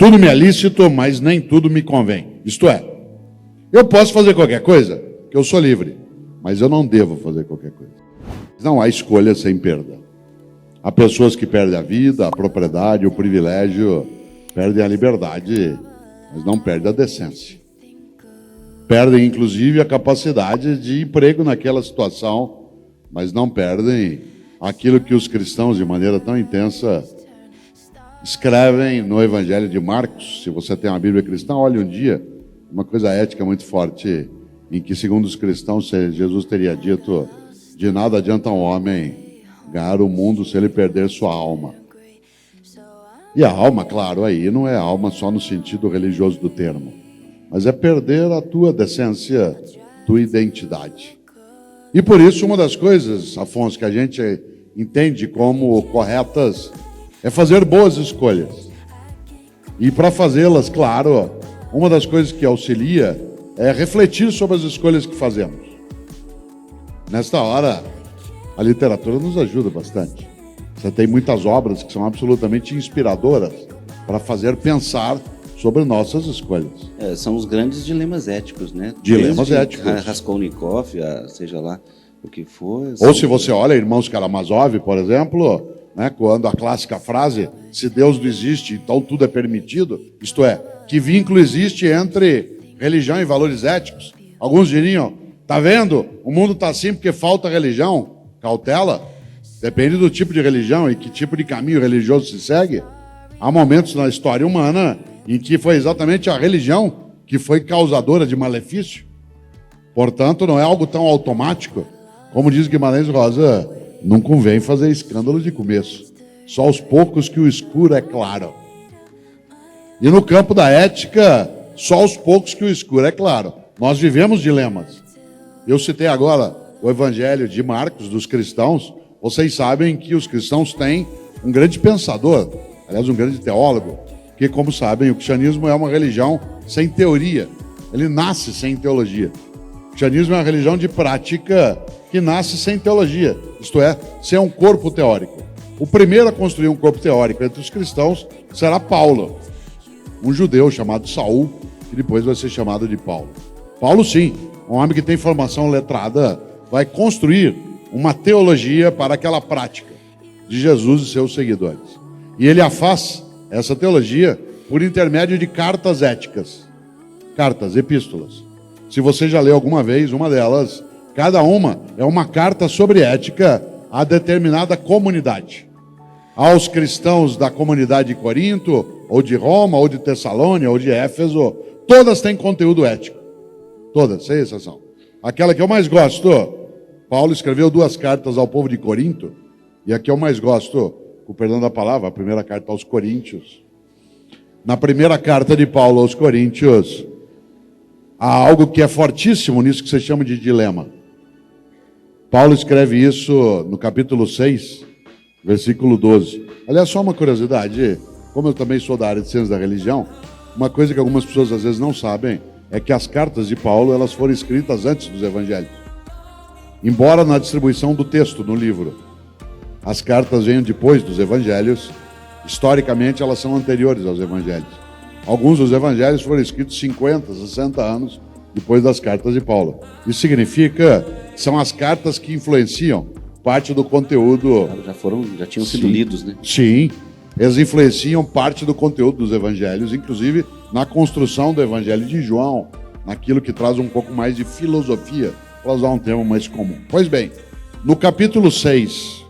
Tudo me é lícito, mas nem tudo me convém. Isto é, eu posso fazer qualquer coisa, que eu sou livre, mas eu não devo fazer qualquer coisa. Não há escolha sem perda. Há pessoas que perdem a vida, a propriedade, o privilégio, perdem a liberdade, mas não perdem a decência. Perdem, inclusive, a capacidade de emprego naquela situação, mas não perdem aquilo que os cristãos, de maneira tão intensa, escrevem no Evangelho de Marcos. Se você tem uma Bíblia cristã, olhe um dia, uma coisa ética muito forte, em que, segundo os cristãos, Jesus teria dito: de nada adianta um homem ganhar o mundo se ele perder sua alma. E a alma, claro, aí não é alma só no sentido religioso do termo, mas é perder a tua decência, tua identidade. E por isso, uma das coisas, Afonso, que a gente entende como corretas é fazer boas escolhas. E para fazê-las, claro, uma das coisas que auxilia é refletir sobre as escolhas que fazemos. Nesta hora, a literatura nos ajuda bastante. Você tem muitas obras que são absolutamente inspiradoras para fazer pensar sobre nossas escolhas. São os grandes dilemas éticos, né? Dilemas éticos. Raskolnikov, seja lá o que for. Ou se você olha Irmãos Karamazov, por exemplo, né, quando a clássica frase, se Deus não existe, então tudo é permitido, isto é, que vínculo existe entre religião e valores éticos? Alguns diriam: tá vendo? O mundo está assim porque falta religião. Cautela. Depende do tipo de religião e que tipo de caminho religioso se segue. Há momentos na história humana em que foi exatamente a religião que foi causadora de malefício. Portanto, não é algo tão automático. Como diz Guimarães Rosa, não convém fazer escândalo de começo. Só aos poucos que o escuro é claro. E no campo da ética, só aos poucos que o escuro é claro. Nós vivemos dilemas. Eu citei agora o Evangelho de Marcos, dos cristãos. Vocês sabem que os cristãos têm um grande pensador, aliás, um grande teólogo, que, como sabem, o cristianismo é uma religião sem teoria. Ele nasce sem teologia. O cristianismo é uma religião de prática que nasce sem teologia, isto é, sem um corpo teórico. O primeiro a construir um corpo teórico entre os cristãos será Paulo, um judeu chamado Saul, que depois vai ser chamado de Paulo. Paulo, sim, um homem que tem formação letrada, vai construir uma teologia para aquela prática de Jesus e seus seguidores. E ele a faz, essa teologia, por intermédio de cartas éticas. Cartas, epístolas. Se você já leu alguma vez uma delas, cada uma é uma carta sobre ética a determinada comunidade. Aos cristãos da comunidade de Corinto, ou de Roma, ou de Tessalônia, ou de Éfeso, todas têm conteúdo ético. Todas, sem exceção. Aquela que eu mais gosto, Paulo escreveu 2 cartas ao povo de Corinto, e a que eu mais gosto, com o perdão da palavra, a primeira carta aos Coríntios. Na primeira carta de Paulo aos Coríntios, há algo que é fortíssimo nisso que se chama de dilema. Paulo escreve isso no capítulo 6, versículo 12. Aliás, só uma curiosidade, como eu também sou da área de ciências da religião, uma coisa que algumas pessoas às vezes não sabem é que as cartas de Paulo, elas foram escritas antes dos evangelhos. Embora na distribuição do texto, no livro, as cartas venham depois dos evangelhos, historicamente elas são anteriores aos evangelhos. Alguns dos evangelhos foram escritos 50, 60 anos depois das cartas de Paulo. Isso significa que são as cartas que influenciam parte do conteúdo. Já tinham sido lidos, né? Sim, eles influenciam parte do conteúdo dos evangelhos, inclusive na construção do evangelho de João, naquilo que traz um pouco mais de filosofia, para usar um termo mais comum. Pois bem, no capítulo 6,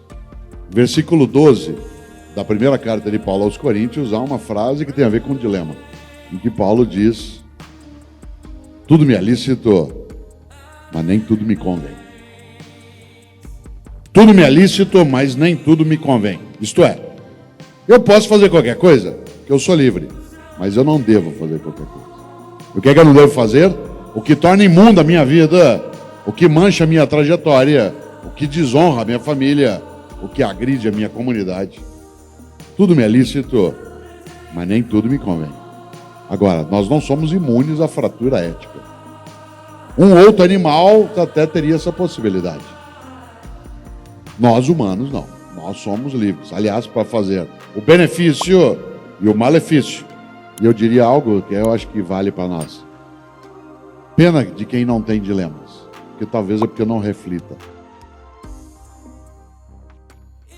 versículo 12, da primeira carta de Paulo aos Coríntios, há uma frase que tem a ver com um dilema, em que Paulo diz: tudo me é lícito, mas nem tudo me convém. Tudo me é lícito, mas nem tudo me convém. Isto é, eu posso fazer qualquer coisa, que eu sou livre, mas eu não devo fazer qualquer coisa. O que é que eu não devo fazer? O que torna imunda a minha vida, o que mancha a minha trajetória, o que desonra a minha família, o que agride a minha comunidade. Tudo me é lícito, mas nem tudo me convém. Agora, nós não somos imunes à fratura ética. Um outro animal até teria essa possibilidade. Nós, humanos, não. Nós somos livres. Aliás, para fazer o benefício e o malefício, E eu diria algo que eu acho que vale para nós. Pena de quem não tem dilemas, que talvez é porque não reflita.